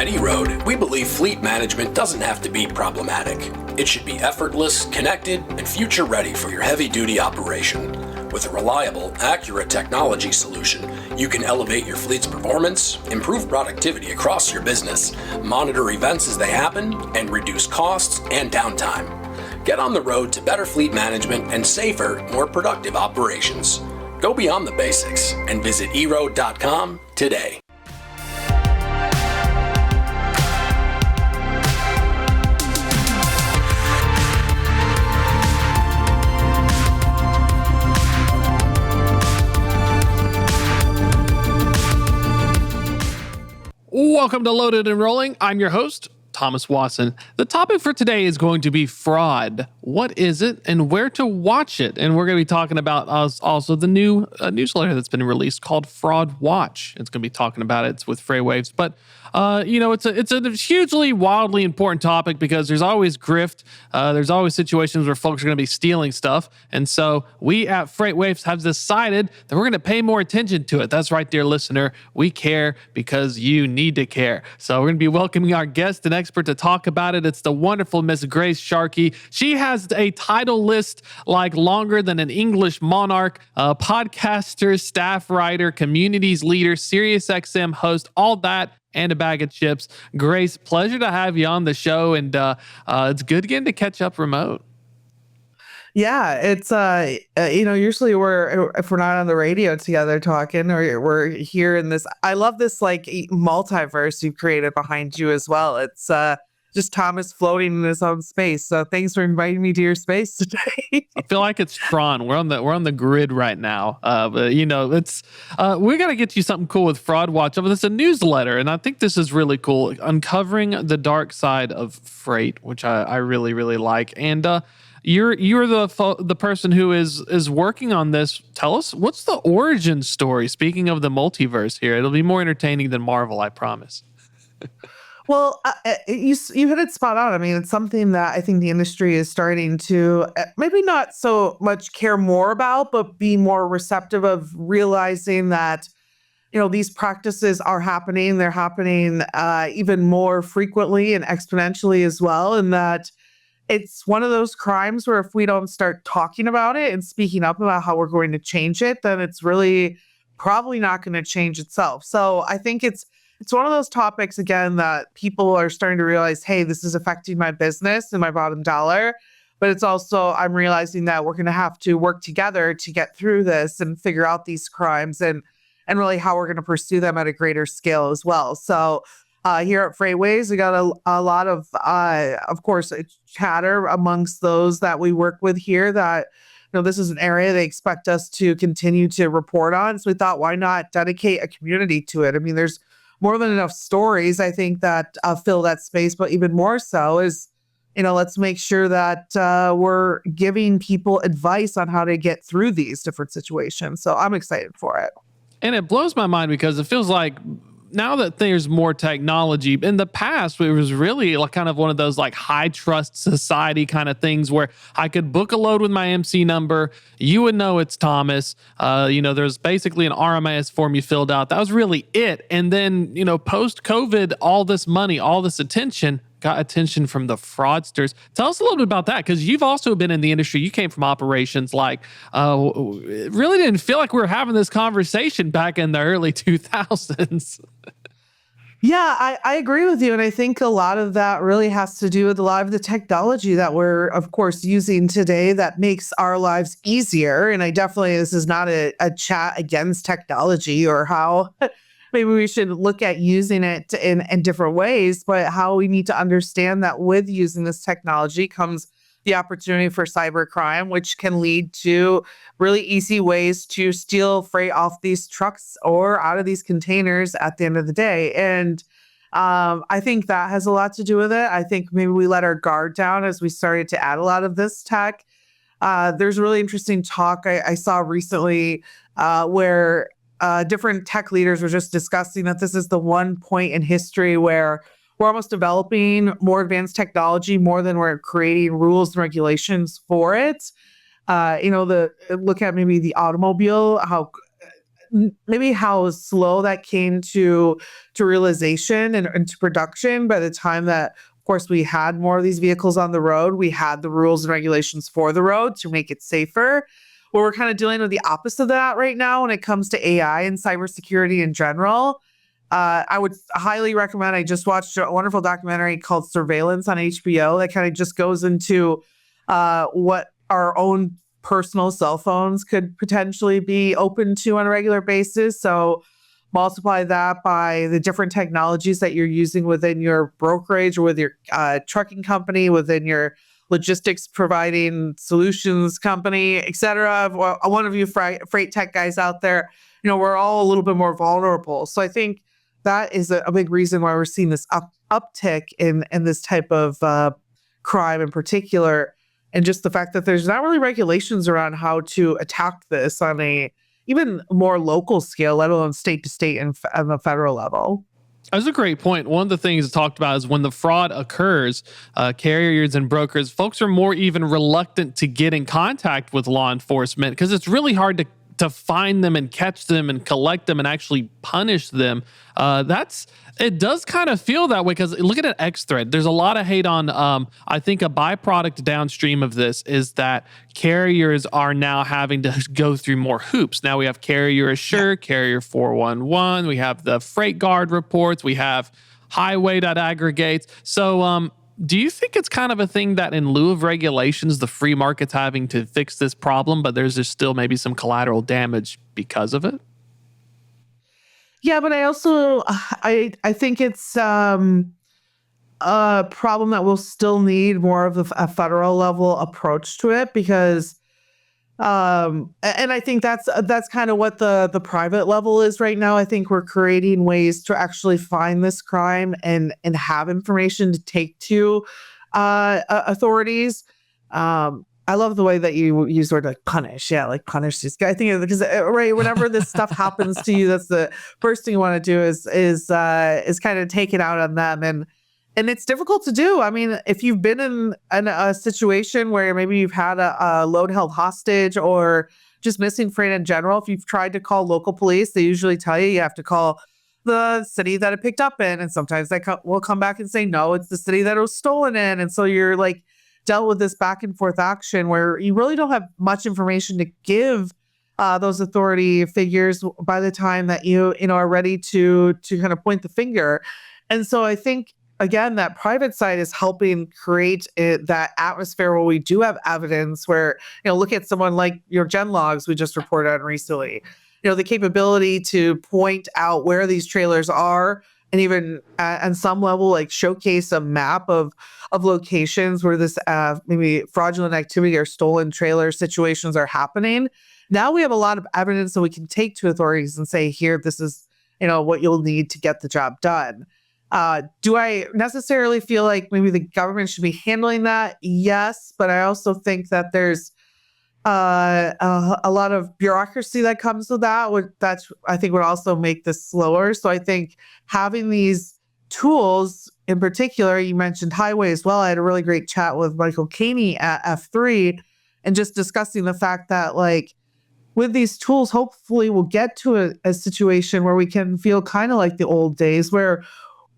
At eRoad, we believe fleet management doesn't have to be problematic. It should be effortless, connected, and future-ready for your heavy-duty operation. With a reliable, accurate technology solution, you can elevate your fleet's performance, improve productivity across your business, monitor events as they happen, and reduce costs and downtime. Get on the road to better fleet management and safer, more productive operations. Go beyond the basics and visit eRoad.com today. Welcome to Loaded and Rolling. I'm your host, Thomas Watson. The topic for today is going to be fraud. What is it and where to watch it? And we're going to be talking about also the new newsletter that's been released called Fraud Watch. It's going to be talking about it. It's with FreightWaves. But, it's a hugely, wildly important topic because there's always grift. There's always situations where folks are going to be stealing stuff. And so we at FreightWaves have decided that we're going to pay more attention to it. That's right, dear listener. We care because you need to care. So we're going to be welcoming our guest and expert to talk about it. It's the wonderful Miss Grace Sharkey. She has a title list like longer than an English monarch, podcaster, staff writer, communities leader, SiriusXM host, all that and a bag of chips. Grace, pleasure to have you on the show, and it's good getting to catch up remote. Yeah, it's usually if we're not on the radio together talking, or we're here in this. I love this like multiverse you've created behind you as well. It's just Thomas floating in his own space. So thanks for inviting me to your space today. I feel like it's Tron. We're on the grid right now. But it's we got to get you something cool with Fraud Watch. It's a newsletter, and I think this is really cool. Uncovering the dark side of freight, which I really, really like. And you're the person who is working on this. Tell us, what's the origin story? Speaking of the multiverse here, it'll be more entertaining than Marvel, I promise. Well, you hit it spot on. I mean, it's something that I think the industry is starting to maybe not so much care more about, but be more receptive of realizing that, these practices are happening. They're happening even more frequently and exponentially as well. And that it's one of those crimes where if we don't start talking about it and speaking up about how we're going to change it, then it's really probably not going to change itself. So I think it's one of those topics, again, that people are starting to realize, hey, this is affecting my business and my bottom dollar. But it's also, I'm realizing that we're going to have to work together to get through this and figure out these crimes and really how we're going to pursue them at a greater scale as well. So here at FreightWaves, we got a lot of course, chatter amongst those that we work with here that, this is an area they expect us to continue to report on. So we thought, why not dedicate a community to it? I mean, there's more than enough stories, I think, that fill that space, but even more so is, let's make sure that we're giving people advice on how to get through these different situations. So I'm excited for it. And it blows my mind because it feels like now that there's more technology, in the past, it was really like kind of one of those like high trust society kind of things where I could book a load with my MC number. You would know it's Thomas. There's basically an RMIS form you filled out. That was really it. And then, post COVID, all this money, all this attention got attention from the fraudsters. Tell us a little bit about that, because you've also been in the industry. You came from operations. It really didn't feel like we were having this conversation back in the early 2000s. Yeah, I agree with you. And I think a lot of that really has to do with a lot of the technology that we're, of course, using today that makes our lives easier. And this is not a chat against technology or how maybe we should look at using it in different ways, but how we need to understand that with using this technology comes the opportunity for cybercrime, which can lead to really easy ways to steal freight off these trucks or out of these containers at the end of the day. And I think that has a lot to do with it. I think maybe we let our guard down as we started to add a lot of this tech. There's a really interesting talk I saw recently where different tech leaders were just discussing that this is the one point in history where we're almost developing more advanced technology more than we're creating rules and regulations for it. Look at maybe the automobile, how maybe how slow that came to realization and to production by the time that, of course, we had more of these vehicles on the road. We had the rules and regulations for the road to make it safer. Well, we're kind of dealing with the opposite of that right now when it comes to AI and cybersecurity in general. I would highly recommend. I just watched a wonderful documentary called Surveillance on HBO that kind of just goes into what our own personal cell phones could potentially be open to on a regular basis. So multiply that by the different technologies that you're using within your brokerage or with your trucking company, within your logistics providing solutions company, et cetera. One of you freight tech guys out there, we're all a little bit more vulnerable. So I think that is a big reason why we're seeing this uptick in this type of crime in particular. And just the fact that there's not really regulations around how to attack this on a even more local scale, let alone state to state and on the federal level. That's a great point. One of the things talked about is when the fraud occurs, carriers and brokers, folks are more even reluctant to get in contact with law enforcement because it's really hard to find them and catch them and collect them and actually punish them. It does kind of feel that way because look at an X thread. There's a lot of hate on, I think a byproduct downstream of this is that carriers are now having to go through more hoops. Now we have Carrier Assure, Carrier 411, we have the Freight Guard reports, we have Highway.aggregates. So, do you think it's kind of a thing that in lieu of regulations, the free market's having to fix this problem, but there's just still maybe some collateral damage because of it? Yeah, but I also I think it's a problem that will still need more of a federal level approach to it because and I think that's kind of what the private level is right now. I think we're creating ways to actually find this crime and have information to take to authorities. I love the way that you use the word like punish. Yeah, like punish this guy. I think because right, whenever this stuff happens to you, that's the first thing you want to do is kind of take it out on them, and it's difficult to do. I mean, if you've been in a situation where maybe you've had a load held hostage or just missing freight in general, if you've tried to call local police, they usually tell you have to call the city that it picked up in, and sometimes they will come back and say no, it's the city that it was stolen in, and so you're like dealt with this back and forth action where you really don't have much information to give those authority figures by the time that you are ready to kind of point the finger. And so I think, again, that private side is helping create that atmosphere where we do have evidence where, look at someone like your gen logs we just reported on recently, the capability to point out where these trailers are and even on some level, like showcase a map of locations where this maybe fraudulent activity or stolen trailer situations are happening. Now we have a lot of evidence that we can take to authorities and say, here, this is, what you'll need to get the job done. Do I necessarily feel like maybe the government should be handling that? Yes, but I also think that there's a lot of bureaucracy that comes with that. That's I think would also make this slower. So I think having these tools, in particular, you mentioned Highway as well. I had a really great chat with Michael Caney at F3, and just discussing the fact that with these tools, hopefully we'll get to a situation where we can feel kind of like the old days where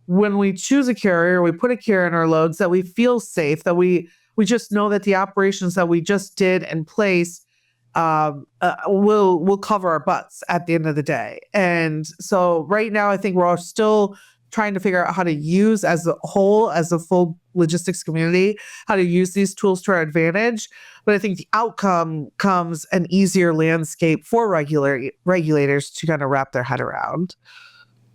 when we choose a carrier, we put a carrier in our loads, that we feel safe, that we just know that the operations that we just did in place will cover our butts at the end of the day. And so right now, I think we're all still trying to figure out how to use as a whole, as a full logistics community, how to use these tools to our advantage. But I think the outcome comes an easier landscape for regulators to kind of wrap their head around.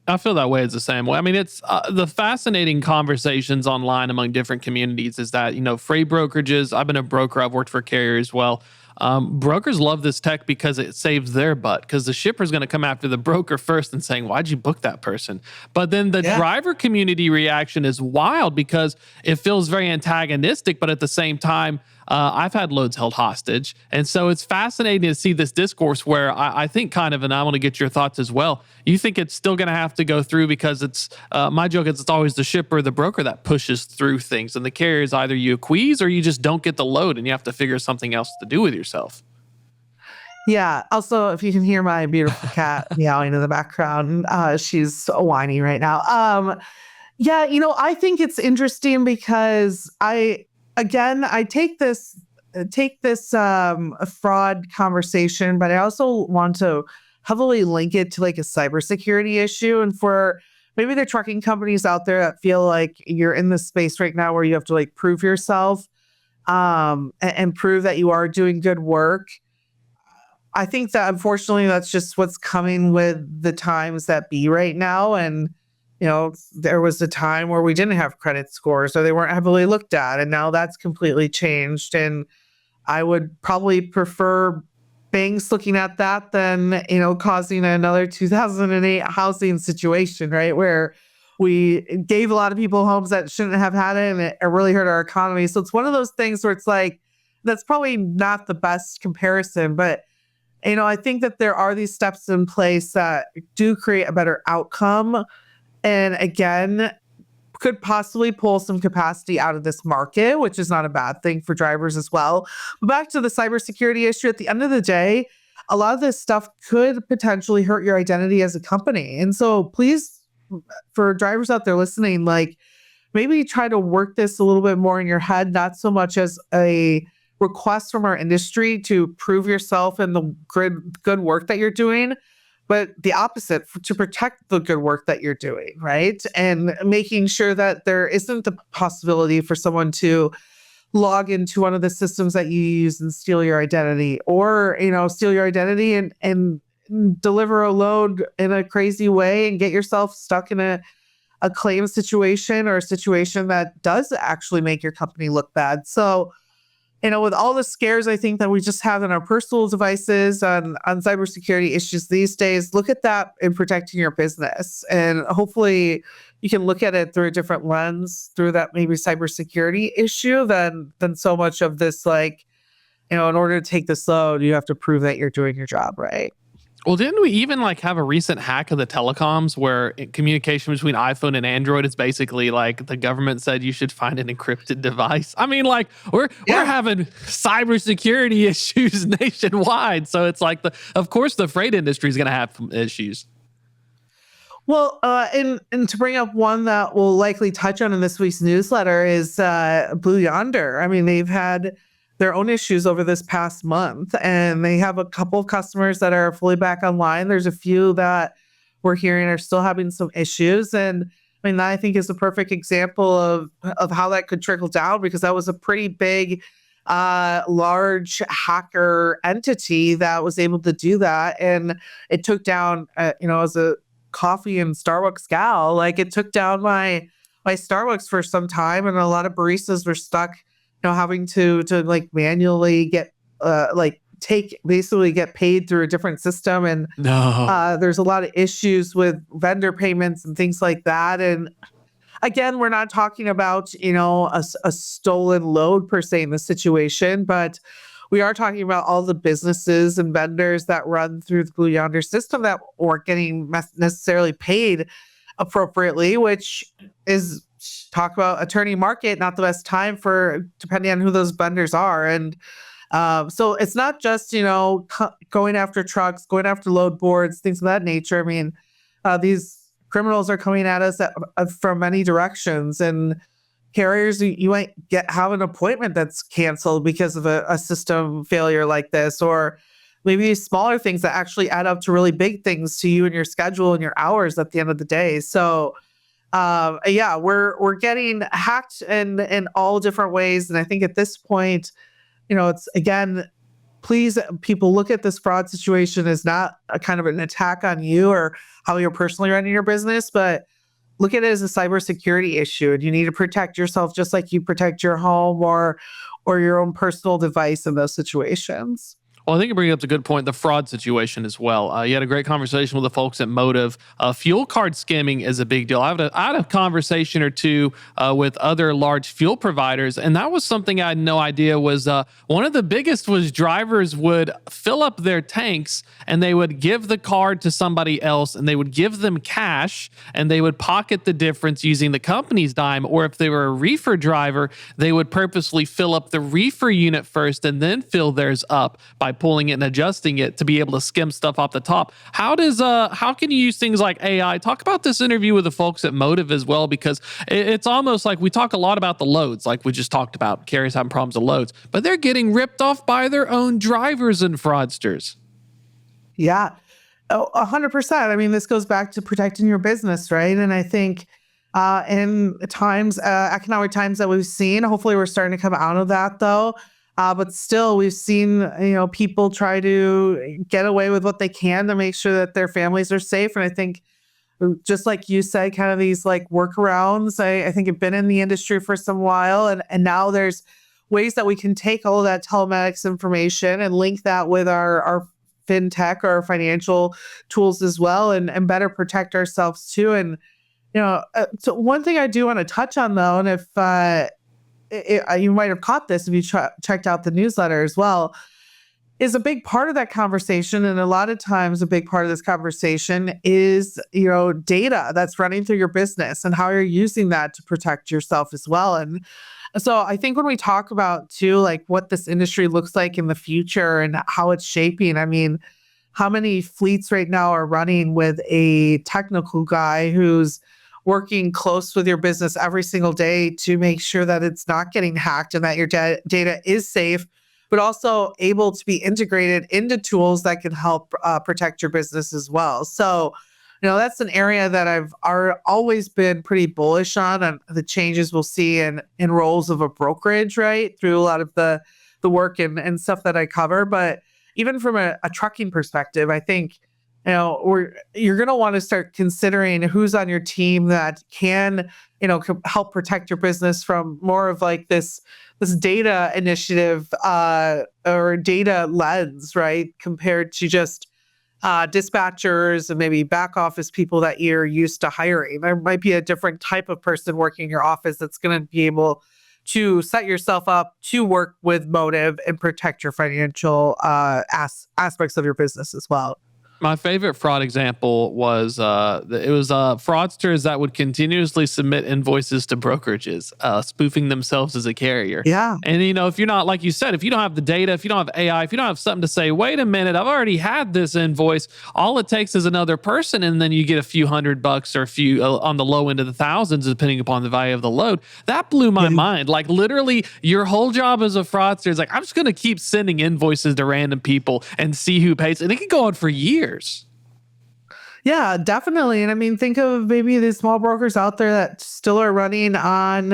I feel that way. It's the same way. I mean, it's the fascinating conversations online among different communities is that, freight brokerages, I've been a broker, I've worked for a carrier as well. Brokers love this tech because it saves their butt, because the shipper's going to come after the broker first and saying, why'd you book that person? But then the driver community reaction is wild because it feels very antagonistic, but at the same time, I've had loads held hostage. And so it's fascinating to see this discourse where I think kind of, and I want to get your thoughts as well, you think it's still going to have to go through because it's, my joke is it's always the shipper or the broker that pushes through things. And the carrier is either you acquiesce or you just don't get the load and you have to figure something else to do with yourself. Yeah. Also, if you can hear my beautiful cat meowing in the background, she's so whiny right now. Yeah, I think it's interesting because I take this fraud conversation, but I also want to heavily link it to like a cybersecurity issue. And for maybe the trucking companies out there that feel like you're in this space right now where you have to like prove yourself, and prove that you are doing good work. I think that unfortunately that's just what's coming with the times that be right now. And, there was a time where we didn't have credit scores or they weren't heavily looked at. And now that's completely changed. And I would probably prefer banks looking at that than, causing another 2008 housing situation, right? Where we gave a lot of people homes that shouldn't have had it and it really hurt our economy. So it's one of those things where it's like, that's probably not the best comparison, but I think that there are these steps in place that do create a better outcome. And again, could possibly pull some capacity out of this market, which is not a bad thing for drivers as well. But back to the cybersecurity issue, at the end of the day, a lot of this stuff could potentially hurt your identity as a company. And so please, for drivers out there listening, like maybe try to work this a little bit more in your head, not so much as a request from our industry to prove yourself and the good work that you're doing, but the opposite, to protect the good work that you're doing, right? And making sure that there isn't the possibility for someone to log into one of the systems that you use and steal your identity, or, steal your identity and deliver a load in a crazy way and get yourself stuck in a claim situation or a situation that does actually make your company look bad. So, with all the scares I think that we just have in our personal devices on cybersecurity issues these days, look at that in protecting your business. And hopefully you can look at it through a different lens, through that maybe cybersecurity issue than so much of this, like, in order to take this load, you have to prove that you're doing your job right. Well, didn't we even like have a recent hack of the telecoms where communication between iPhone and Android is basically like the government said you should find an encrypted device? I mean, like we're having cybersecurity issues nationwide, so it's like of course the freight industry is going to have issues. Well, and to bring up one that we'll likely touch on in this week's newsletter is Blue Yonder. I mean, they've had their own issues over this past month, and they have a couple of customers that are fully back online. There's a few that we're hearing are still having some issues. And I mean, that I think is a perfect example of how that could trickle down, because that was a pretty big, large hacker entity that was able to do that. And it took down, as a coffee and Starbucks gal, like it took down my Starbucks for some time. And a lot of baristas were stuck having to like manually get get paid through a different system. And there's a lot of issues with vendor payments and things like that. And again, we're not talking about, a stolen load per se in this situation, but we are talking about all the businesses and vendors that run through the Blue Yonder system that weren't getting necessarily paid appropriately, which is, talk about attorney market, not the best time for, depending on who those vendors are. And so it's not just, going after trucks, going after load boards, things of that nature. I mean, these criminals are coming at us from many directions, and carriers, you might have an appointment that's canceled because of a system failure like this, or maybe smaller things that actually add up to really big things to you and your schedule and your hours at the end of the day. So we're getting hacked in all different ways. And I think at this point, it's, again, please, people, look at this fraud situation as not a kind of an attack on you or how you're personally running your business, but look at it as a cybersecurity issue. And you need to protect yourself just like you protect your home or your own personal device in those situations. Well, I think you bring up a good point, the fraud situation as well. You had a great conversation with the folks at Motive. Fuel card skimming is a big deal. I had a conversation or two with other large fuel providers, and that was something I had no idea was one of the biggest was drivers would fill up their tanks and they would give the card to somebody else and they would give them cash and they would pocket the difference using the company's dime. Or if they were a reefer driver, they would purposely fill up the reefer unit first and then fill theirs up by pulling it and adjusting it to be able to skim stuff off the top. How can you use things like AI? Talk about this interview with the folks at Motive as well, because it's almost like we talk a lot about the loads, like we just talked about, carriers having problems with loads, but they're getting ripped off by their own drivers and fraudsters. Yeah. Oh, 100%. I mean, this goes back to protecting your business, right? And I think in times, economic times that we've seen, hopefully we're starting to come out of that though. But still, we've seen, people try to get away with what they can to make sure that their families are safe. And I think, just like you said, kind of these like workarounds, I think have been in the industry for some while. And now there's ways that we can take all of that telematics information and link that with our fintech or financial tools as well, and better protect ourselves too. And so one thing I do want to touch on though, and if you might have caught this if you checked out the newsletter as well, is a big part of that conversation. And a lot of times a big part of this conversation is, data that's running through your business and how you're using that to protect yourself as well. And so I think when we talk about too, like what this industry looks like in the future and how it's shaping, I mean, how many fleets right now are running with a technical guy who's working close with your business every single day to make sure that it's not getting hacked and that your data is safe, but also able to be integrated into tools that can help protect your business as well. So, that's an area that I've always been pretty bullish on, and the changes we'll see in roles of a brokerage, right, through a lot of the work and stuff that I cover. But even from a trucking perspective, I think, you're going to want to start considering who's on your team that can, help protect your business from more of like this data initiative or data lens, right, compared to just dispatchers and maybe back office people that you're used to hiring. There might be a different type of person working in your office that's going to be able to set yourself up to work with Motive and protect your financial aspects of your business as well. My favorite fraud example was it was fraudsters that would continuously submit invoices to brokerages, spoofing themselves as a carrier. Yeah. And, if you're not, like you said, if you don't have the data, if you don't have AI, if you don't have something to say, wait a minute, I've already had this invoice, all it takes is another person, and then you get a few $100 or a few on the low end of the thousands, depending upon the value of the load. That blew my mind. Like literally your whole job as a fraudster is like, I'm just going to keep sending invoices to random people and see who pays. And it can go on for years. Yeah, definitely. And I mean, think of maybe the small brokers out there that still are running on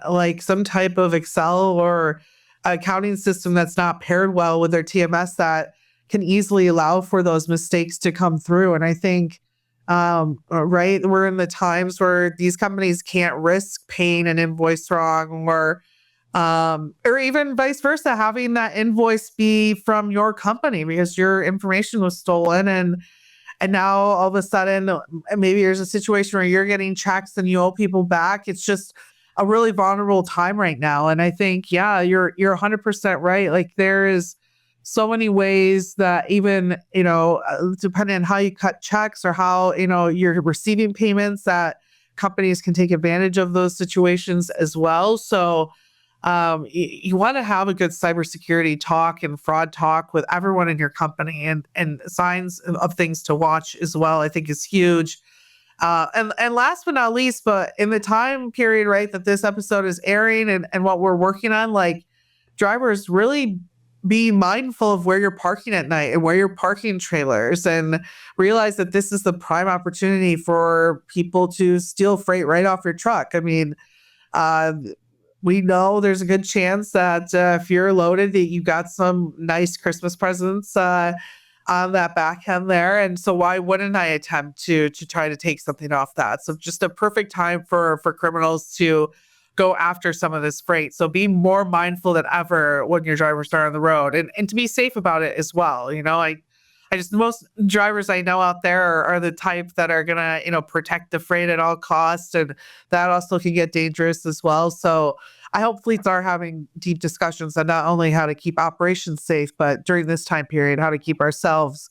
like some type of Excel or accounting system that's not paired well with their TMS that can easily allow for those mistakes to come through. And I think, right, we're in the times where these companies can't risk paying an invoice wrong or even vice versa, having that invoice be from your company because your information was stolen. And now all of a sudden, maybe there's a situation where you're getting checks and you owe people back. It's just a really vulnerable time right now. And I think, yeah, you're 100% right. Like there is so many ways that even, depending on how you cut checks or how, you're receiving payments, that companies can take advantage of those situations as well. So you want to have a good cybersecurity talk and fraud talk with everyone in your company, and signs of things to watch as well, I think is huge. And last but not least, but in the time period, right, that this episode is airing and what we're working on, like drivers really be mindful of where you're parking at night and where you're parking trailers, and realize that this is the prime opportunity for people to steal freight right off your truck. I mean, we know there's a good chance that if you're loaded, that you got some nice Christmas presents on that back end there. And so why wouldn't I attempt to try to take something off that? So just a perfect time for criminals to go after some of this freight. So be more mindful than ever when your drivers are on the road, and to be safe about it as well. I just, most drivers I know out there are the type that are going to, protect the freight at all costs. And that also can get dangerous as well. So I hope fleets are having deep discussions on not only how to keep operations safe, but during this time period, how to keep ourselves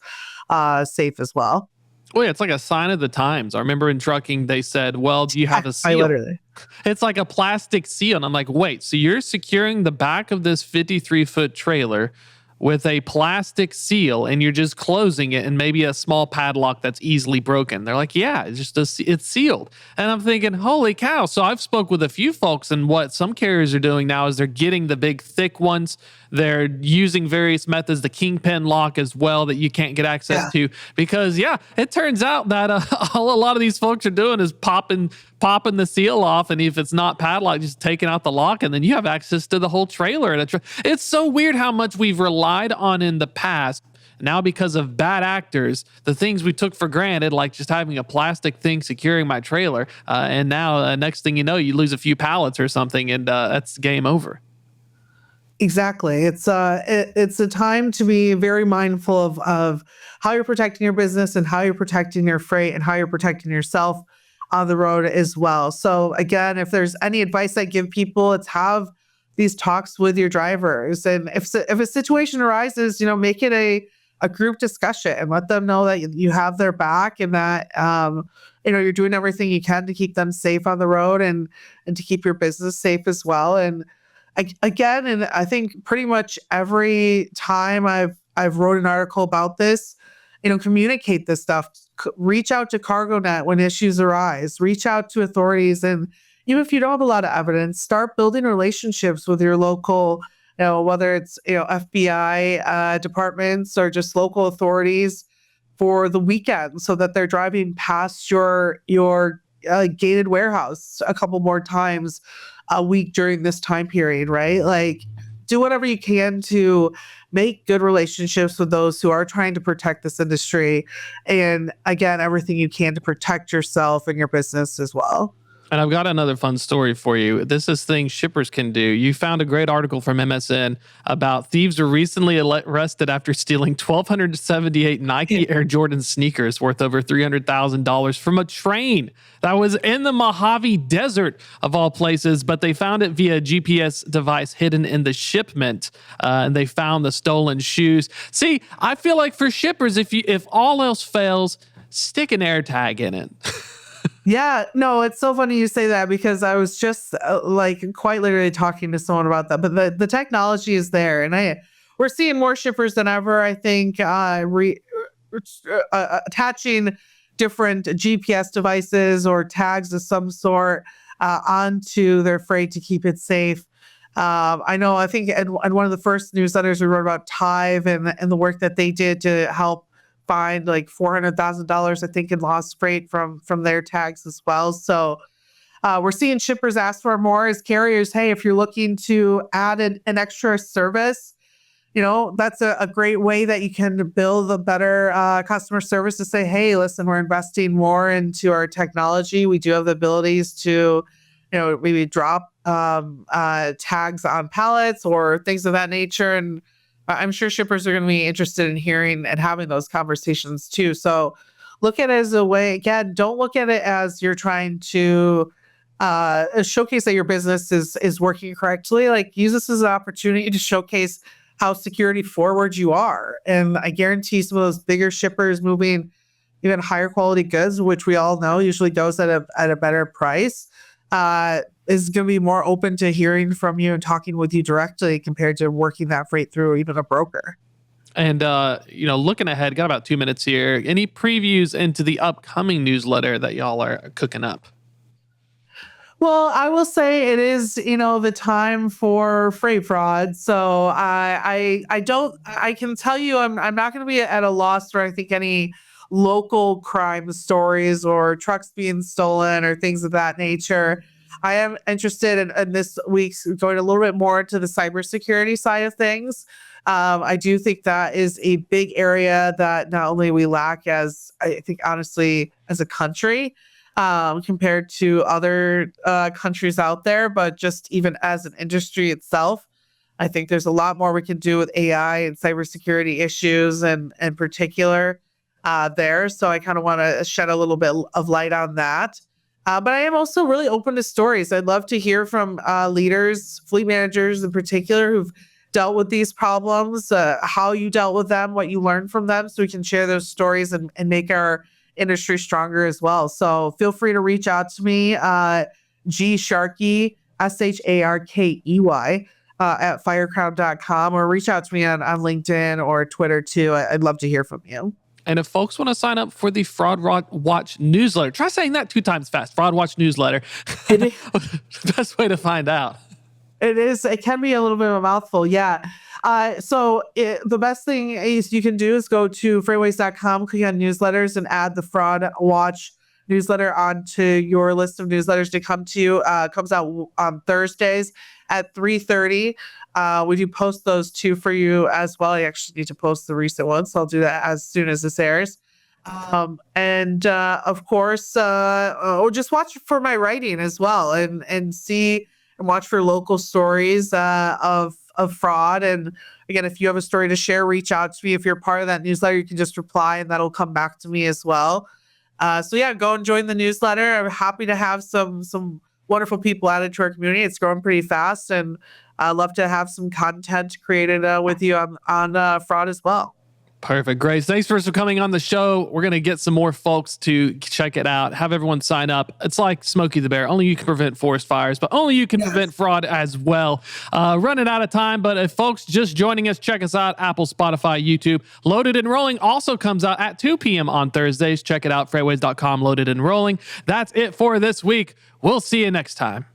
safe as well. Well, yeah, it's like a sign of the times. I remember in trucking, they said, well, do you have a seal? Literally. It's like a plastic seal. And I'm like, wait, so you're securing the back of this 53-foot trailer with a plastic seal and you're just closing it and maybe a small padlock that's easily broken. They're like, yeah, it's sealed. And I'm thinking, holy cow. So I've spoke with a few folks, and what some carriers are doing now is they're getting the big thick ones. They're using various methods, the kingpin lock as well, that you can't get access to, because it turns out that all a lot of these folks are doing is popping the seal off, and if it's not padlocked, just taking out the lock, and then you have access to the whole trailer. It's so weird how much we've relied on in the past. Now, because of bad actors, the things we took for granted, like just having a plastic thing securing my trailer, and now next thing you know, you lose a few pallets or something, and that's game over. Exactly. It's a time to be very mindful of how you're protecting your business and how you're protecting your freight and how you're protecting yourself on the road as well. So again, if there's any advice I give people, it's have these talks with your drivers. And if a situation arises, make it a group discussion and let them know that you have their back, and that you're doing everything you can to keep them safe on the road and to keep your business safe as well. And again, and I think pretty much every time I've wrote an article about this, communicate this stuff. Reach out to CargoNet when issues arise. Reach out to authorities, and even if you don't have a lot of evidence, start building relationships with your local, whether it's FBI departments or just local authorities for the weekend, so that they're driving past your gated warehouse a couple more times a week during this time period, right? Like, do whatever you can to make good relationships with those who are trying to protect this industry. And again, everything you can to protect yourself and your business as well. And I've got another fun story for you. This is things shippers can do. You found a great article from MSN about thieves were recently arrested after stealing 1,278 Nike Air Jordan sneakers worth over $300,000 from a train that was in the Mojave Desert, of all places, but they found it via a GPS device hidden in the shipment, and they found the stolen shoes. See, I feel like for shippers, if all else fails, stick an AirTag in it. Yeah, no, it's so funny you say that, because I was just quite literally talking to someone about that. But the technology is there, and we're seeing more shippers than ever. I think attaching different GPS devices or tags of some sort onto their freight to keep it safe. I think in one of the first newsletters we wrote about Tive and the work that they did to help find like $400,000, I think, in lost freight from their tags as well. So we're seeing shippers ask for more as carriers. Hey, if you're looking to add an extra service, that's a great way that you can build a better customer service, to say, hey, listen, we're investing more into our technology. We do have the abilities to, maybe drop tags on pallets or things of that nature. And I'm sure shippers are going to be interested in hearing and having those conversations too. So look at it as a way, again, don't look at it as you're trying to showcase that your business is working correctly. Like, use this as an opportunity to showcase how security forward you are. And I guarantee some of those bigger shippers moving even higher quality goods, which we all know usually goes at a better price, is going to be more open to hearing from you and talking with you directly compared to working that freight through even a broker. And, looking ahead, got about 2 minutes here. Any previews into the upcoming newsletter that y'all are cooking up? Well, I will say it is, the time for freight fraud. So I can tell you, I'm not going to be at a loss for, I think, any local crime stories or trucks being stolen or things of that nature. I am interested in this week's going a little bit more to the cybersecurity side of things. I do think that is a big area that not only we lack as, I think, honestly, as a country, compared to other countries out there, but just even as an industry itself. I think there's a lot more we can do with AI and cybersecurity issues and in particular there. So I kind of want to shed a little bit of light on that. But I am also really open to stories. I'd love to hear from leaders, fleet managers in particular, who've dealt with these problems, how you dealt with them, what you learned from them, so we can share those stories and make our industry stronger as well. So feel free to reach out to me, G Sharkey, Sharkey, at firecrown.com, or reach out to me on LinkedIn or Twitter too. I'd love to hear from you. And if folks want to sign up for the Fraud Watch newsletter, try saying that 2 times fast. Fraud Watch newsletter. Best way to find out. It can be a little bit of a mouthful. Yeah. The best thing is you can do is go to FreightWaves.com, click on newsletters, and add the Fraud Watch newsletter onto your list of newsletters to come to you. Comes out on Thursdays at 3:30. We do post those 2 for you as well. I actually need to post the recent one, so I'll do that as soon as this airs. Of course, just watch for my writing as well, and see and watch for local stories of fraud. And again, if you have a story to share, reach out to me. If you're part of that newsletter, you can just reply and that'll come back to me as well. Go and join the newsletter. I'm happy to have some wonderful people added to our community. It's growing pretty fast, and I'd love to have some content created with you on fraud as well. Perfect. Grace, thanks for coming on the show. We're going to get some more folks to check it out, have everyone sign up. It's like Smokey the Bear. Only you can prevent forest fires, but only you can prevent fraud as well. Running out of time, but if folks just joining us, check us out, Apple, Spotify, YouTube. Loaded and Rolling also comes out at 2 p.m. on Thursdays. Check it out, FreightWaves.com, Loaded and Rolling. That's it for this week. We'll see you next time.